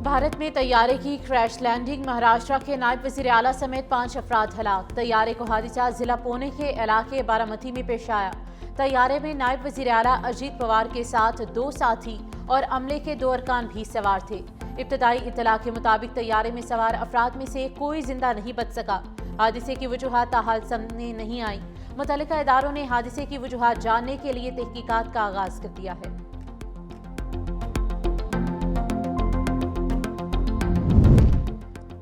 भारत में तैयारे की क्रैश लैंडिंग, महाराष्ट्र के नायब वज़ीर आला समेत 5 अफराद हलाक। तैयारे को हादसा जिला पुणे के इलाके बारामती में पेश आया। तैयारे में नायब वज़ीर आला अजीत पवार के साथ 2 साथी और अमले के 2 अरकान भी सवार थे। इब्तदाई इत्तला के मुताबिक तैयारे में सवार अफराद में से कोई जिंदा नहीं बच सका। हादसे की वजूहात ताहाल सामने नहीं आई। मुतल्लिका इदारों ने हादसे की वजूहात जानने के लिए तहकीकात का आगाज कर दिया है।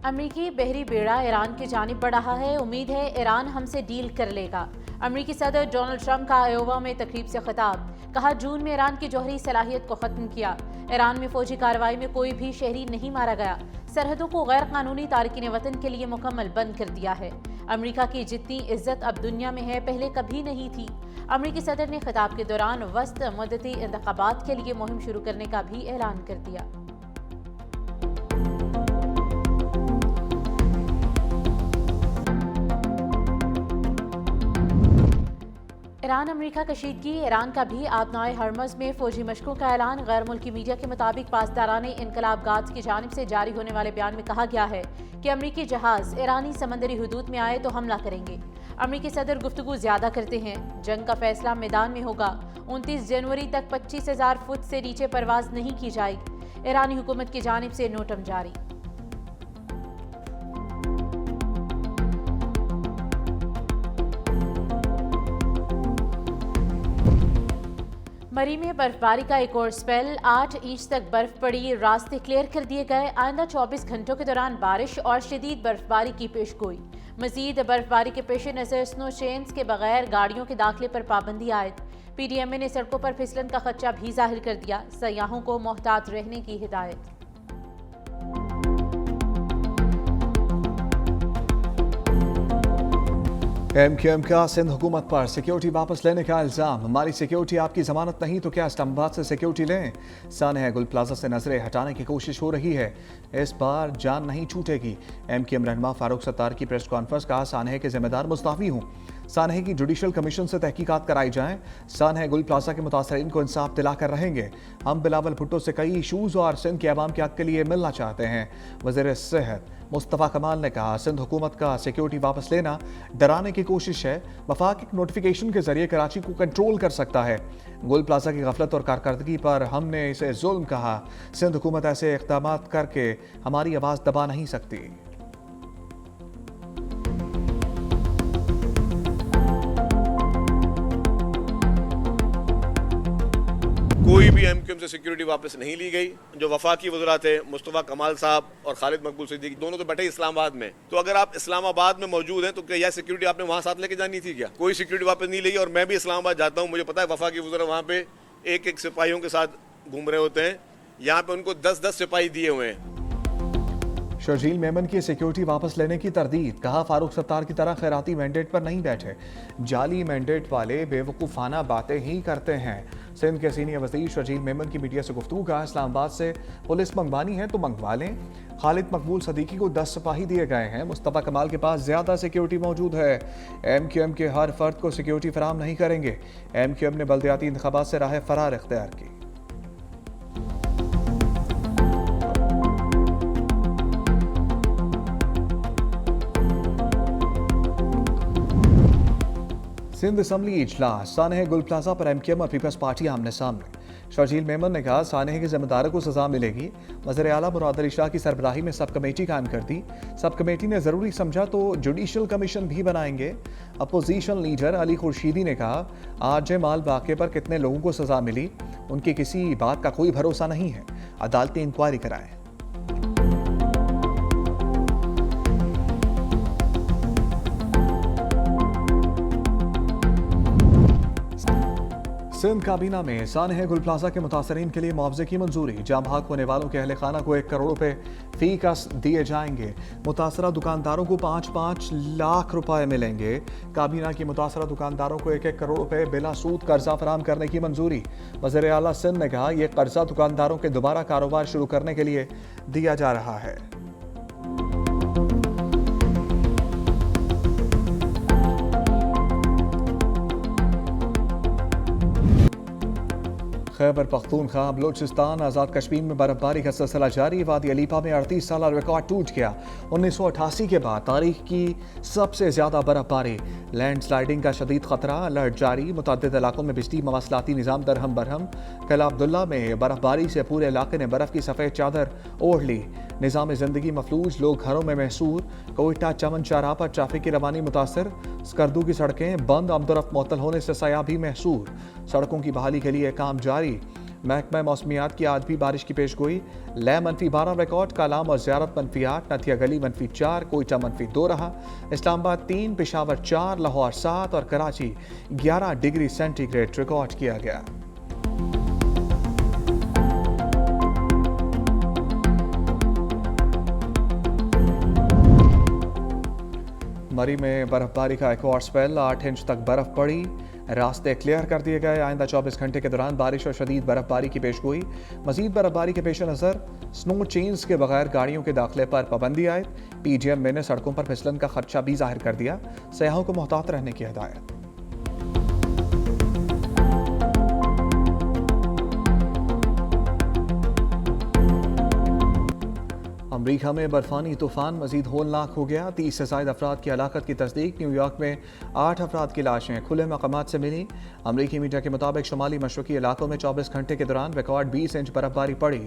अमरीकी बहरी बेड़ा ईरान की जानिब बढ़ रहा है। उम्मीद है ईरान हमसे डील कर लेगा। अमरीकी सदर डोनाल्ड ट्रंप का आयोवा में तकरीब से खिताब। कहा, जून में ईरान की जौहरी सलाहियत को खत्म किया। ईरान में फौजी कार्रवाई में कोई भी शहरी नहीं मारा गया। सरहदों को गैर कानूनी तारकीन वतन के लिए मुकम्मल बंद कर दिया है। अमरीका की जितनी इज्जत अब दुनिया में है, पहले कभी नहीं थी। अमरीकी सदर ने खिताब के दौरान वस्त मुद्दती इंतखाबात के लिए मुहिम शुरू करने का भी ऐलान कर दिया। ईरान अमरीका कशीदगी। ईरान का भी आबनाए हरमज में फौजी मशकों का ऐलान। गैर मुल्की मीडिया के मुताबिक पासदाराने इनकलाब गार्ड्स की जानिब से जारी होने वाले बयान में कहा गया है कि अमरीकी जहाज ईरानी समंदरी हुदूद में आए तो हमला करेंगे। अमरीकी सदर गुफ्तगू ज्यादा करते हैं। जंग का फैसला मैदान में होगा। 29 जनवरी तक 25,000 फुट से नीचे परवाज नहीं की जाएगी। ईरानी हुकूमत की जानिब से नोटम जारी। मरी में बर्फबारी का एक और स्पेल। 8 इंच तक बर्फ पड़ी। रास्ते क्लियर कर दिए गए। आइंदा 24 घंटों के दौरान बारिश और शदीद बर्फबारी की पेशगोई। मजीद बर्फबारी के पेश नज़र स्नो चेन्स के बगैर गाड़ियों के दाखिले पर पाबंदी आयद। PDMA ने सड़कों पर फिसलन का खदशा भी जाहिर कर दिया। सयाहों को मोहतात रहने की हिदायत। MQM का सिंध हुकूमत पर सिक्योरिटी वापस लेने का इल्ज़ाम। हमारी सिक्योरिटी आपकी जमानत नहीं तो क्या इस्लामाबाद से सिक्योरिटी लें? सानह गुल प्लाजा से नजरें हटाने की कोशिश हो रही है। इस बार जान नहीं छूटेगी। MQM रहनुमा फारूक सत्तार की प्रेस कॉन्फ्रेंस। कहा, सानह के जिम्मेदार मुस्तफी हूँ। सानह की जुडिशल कमीशन से तहकीकात कराई जाएं। सानह गुल प्लाजा के मुतासरीन को इंसाफ दिलाकर रहेंगे। हम बिलावल भुट्टो से कई इशूज़ और सिंध के अवाम के हक के लिए मिलना चाहते हैं। वज़ीर सेहत मुस्तफ़ा कमाल ने कहा, सिंध हुकूमत का सिक्योरिटी वापस लेना डराने की कोशिश है। वफाक एक नोटिफिकेशन के जरिए कराची को कंट्रोल कर सकता है। गुल प्लाजा की गफलत और कारकर्दगी पर हमने इसे जुल्म कहा। सिंध हुकूमत ऐसे इक़दाम करके हमारी आवाज़ दबा नहीं सकती। कोई भी MQM से सिक्योरिटी वापस नहीं ली गई। जो वफाकी वज़रा थे मुस्तफ़ा कमाल साहब और खालिद मकबूल सिद्दीकी, दोनों तो बैठे इस्लामाबाद में। तो अगर आप इस्लामाबाद में मौजूद हैं तो क्या यह सिक्योरिटी आपने वहाँ साथ लेके जानी थी? क्या कोई सिक्योरिटी वापस नहीं ली? और मैं भी इस्लामाबाद जाता हूँ, मुझे पता है वफाकी वज़रा वहाँ पे एक एक सिपाहियों के साथ घूम रहे होते हैं। यहाँ पे उनको 10-10 सिपाही दिए हुए हैं। शर्जील मेमन की सिक्योरिटी वापस लेने की तरदीद। कहा, फारूक सत्तार की तरह खैराती मैंडेट पर नहीं बैठे। जाली मैंडेट वाले बेवकूफ़ाना बातें ही करते हैं। सिंध के सीनियर वज़ीर शर्जील मेमन की मीडिया से गुफ्तगू। कहा, इस्लामाबाद से पुलिस मंगवानी है तो मंगवा लें। खालिद मकबूल सदीकी को 10 सिपाही दिए गए हैं। मुस्तफ़ा कमाल के पास ज़्यादा सिक्योरिटी मौजूद है। MQM के हर फर्द को सिक्योरिटी फराम नहीं करेंगे। MQM ने बल्दियाती इंतखाबात से राह फरार इख्तियार की। सिंध असम्बली इजलास। सानह गुल प्लाजा पर MQM और पीपल्स पार्टी आमने सामने। शर्जील मेमन ने कहा, सानह के जिम्मेदारों को सजा मिलेगी। वज़ीर आला मुराद अली शाह की सरबराही में सब कमेटी कायम कर दी। सब कमेटी ने ज़रूरी समझा तो जुडिशल कमीशन भी बनाएंगे। अपोजिशन लीडर अली खुर्शीदी ने कहा, RJ माल वाक़े पर कितने लोगों को सजा मिली, उनकी किसी बात का कोई भरोसा नहीं है। अदालती इंक्वायरी कराएं। सिंध काबीना में सानह गुल प्लाजा के मुतासरीन के लिए मुआवजे की मंजूरी। जाम भाग होने वालों के अहले खाना को 1 करोड़ रुपए फी कस दिए जाएंगे। मुतासरा दुकानदारों को 5-5 लाख रुपए मिलेंगे। काबीना की मुतासरा दुकानदारों को 1-1 करोड़ रुपए बिला सूद कर्जा फराम करने की मंजूरी। वज़ीर आला सिंध ने कहा, यह कर्जा दुकानदारों के दोबारा कारोबार शुरू करने के लिए दिया जा रहा है। खैबर पख्तूनख्वा बलूचिस्तान आज़ाद कश्मीर में बर्फबारी का सिलसिला जारी। वादी अलीपा में 38 साल रिकॉर्ड टूट गया। 1988 के बाद तारीख की सबसे ज़्यादा बर्फबारी। लैंड स्लाइडिंग का शदीद खतरा, अलर्ट जारी। मुतअद्दिद इलाकों में बिजली मवासलाती निज़ाम दरहम बरहम। कल अब्दुल्ला में बर्फबारी से पूरे इलाके ने बर्फ़ की सफ़ेद चादर ओढ़ ली। निज़ाम ज़िंदगी मफलूज, लोग घरों में महसूर। कोयटा चमन शाहराह पर ट्रैफिक की रवानी मुतासर। स्कर्दू की सड़कें बंद, आमदोरफ्त मुअत्तल होने से सयाह भी महसूर। सड़कों की बहाली के लिए काम जारी। महकमा मौसमियात की आज भी बारिश की पेशगोई। लय -12 रिकॉर्ड, कालाम और ज़ियारत -8, नथिया गली -4, कोयटा -2 रहा। इस्लामाबाद 3, पेशावर 4, लाहौर 7 और कराची 11 डिग्री सेंटीग्रेड रिकॉर्ड किया गया। मरी में बर्फबारी का एक और स्पेल, 8 इंच तक बर्फ पड़ी। रास्ते क्लियर कर दिए गए। आइंदा 24 घंटे के दौरान बारिश और शदीद बर्फबारी की पेशगोई। मजीद बर्फबारी के पेश नज़र स्नो चेन्स के बगैर गाड़ियों के दाखिले पर पाबंदी आयद। PGM ने सड़कों पर फिसलन का खदशा भी जाहिर कर दिया। सयाहों को मोहतात रहने की हिदायत। अमरीका में बर्फानी तूफान मजीद होलनाक हो गया। 30 से ज़ायद अफराद की हलाकत की तस्दीक। न्यूयॉर्क में 8 अफराद की लाशें खुले मकामात से मिली। अमरीकी मीडिया के मुताबिक शुमाली मशरकी इलाकों में 24 घंटे के दौरान रिकॉर्ड 20 इंच बर्फबारी पड़ी।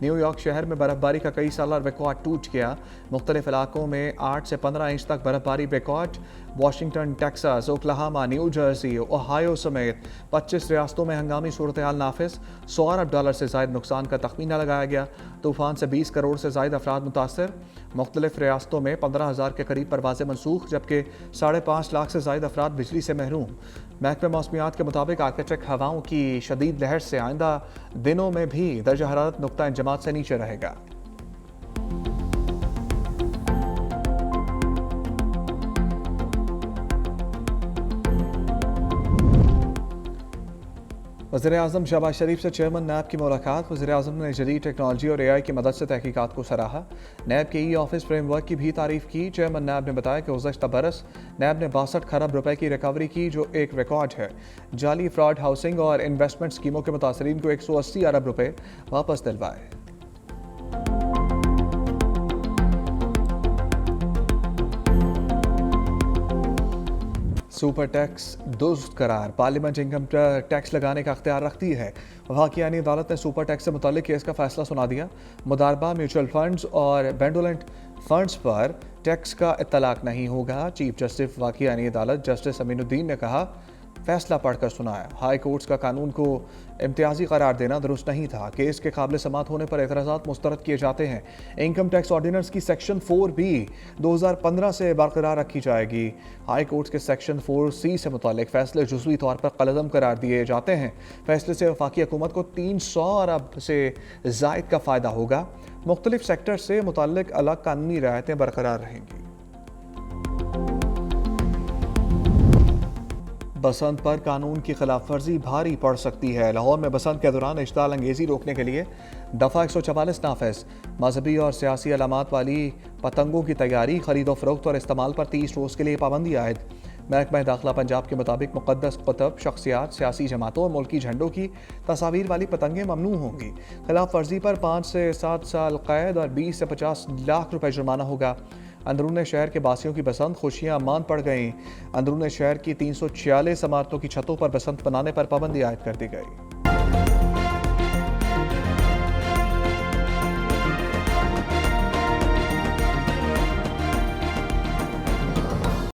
न्यूयॉर्क शहर में बर्फबारी का कई साल रिकॉर्ड टूट गया। मुख्तलिफ इलाकों में 8 से 15 इंच तक बर्फबारी record. Washington, Texas, Oklahoma, new Jersey, Ohio समेत 25 रियासतों में हंगामी सूरत हाल नाफिज। $100 अरब से ज़ायद नुकसान का तखमीना लगाया गया। तूफान से 20 करोड़ से ज़ायद अफराद मुतासर। मुख्तलिफ रियासतों में 15,000 के करीब परवाज़ें मनसूख, जबकि 5.5 लाख से ज़ायद अफराद बिजली से महरूम। महकमा मौसमियात के मुताबिक आर्कटिक हवाओं की शदीद लहर से आइंदा दिनों में भी दर्जा हरारत नुक्ता इंजमात से नीचे रहेगा। वज़ीर-ए-आज़म शहबाज शरीफ से चेयरमैन नैब की मुलाकात। वज़ीर-ए-आज़म ने जदीद टेक्नोलॉजी और AI की मदद से तहकीकात को सराहा। नैब के ऑफिस फ्रेमवर्क की भी तारीफ की। चेयरमैन नैब ने बताया कि गुज़श्ता बरस नैब ने 62 खरब रुपए की रिकवरी की, जो एक रिकॉर्ड है। जाली फ्रॉड हाउसिंग और इन्वेस्टमेंट स्कीमों के मुतासरीन को 180 अरब रुपए वापस दिलवाए। सुपर टैक्स दुरुस्त करार। पार्लियामेंट इनकम टैक्स लगाने का अख्तियार रखती है। वफाकियानी अदालत ने सुपर टैक्स से मुताल्लिक केस का फैसला सुना दिया। मुदारबा म्यूचुअल फंड्स और बेंडोलेंट फंड्स पर टैक्स का इत्तलाक नहीं होगा। चीफ जस्टिस वफाकियानी अदालत जस्टिस अमीनुद्दीन ने कहा, फैसला पढ़कर सुनाया। हाई कोर्ट्स का कानून को इम्तियाजी करार देना दुरुस्त नहीं था। केस के काबिल समात होने पर एतराज़ात मुस्तरद किए जाते हैं। इनकम टैक्स ऑर्डिनेंस की सेक्शन 4B 2015 से बरकरार रखी जाएगी। हाई कोर्ट्स के सेक्शन 4C से मुतालिक फैसले जुज़वी तौर पर कलअदम करार दिए जाते हैं। फैसले से वफाकी हुकूमत को 300 अरब से ज़ायद का फ़ायदा होगा। मुख्तलिफ सेक्टर से मुताल्लिक अलग कानूनी रियायतें बरकरार रहेंगी। बसंत पर कानून की खिलाफ वर्जी भारी पड़ सकती है। लाहौर में बसंत के दौरान इश्ताल अंगेजी रोकने के लिए दफ़ा 144 नाफिज। मजहबी और सियासी अलामात वाली पतंगों की तैयारी, खरीदो फरोख्त और इस्तेमाल पर 30 रोज़ के लिए पाबंदी आयद। महकमा दाखिला पंजाब के मुताबिक मुक़द्दस कुतब, शख्सियात, सियासी जमातों और मुल्की झंडों की तस्वीर वाली पतंगें ममनू होंगी। खिलाफ वर्जी पर 5 से 7 साल कैद और 20 से 50 लाख रुपए जुर्माना होगा। अंदरून शहर के बासियों की बसंत खुशियां मान पड़ गईं। अंदरून शहर की 346 इमारतों की छतों पर बसंत मनाने पर पाबंदी आयद कर दी गई।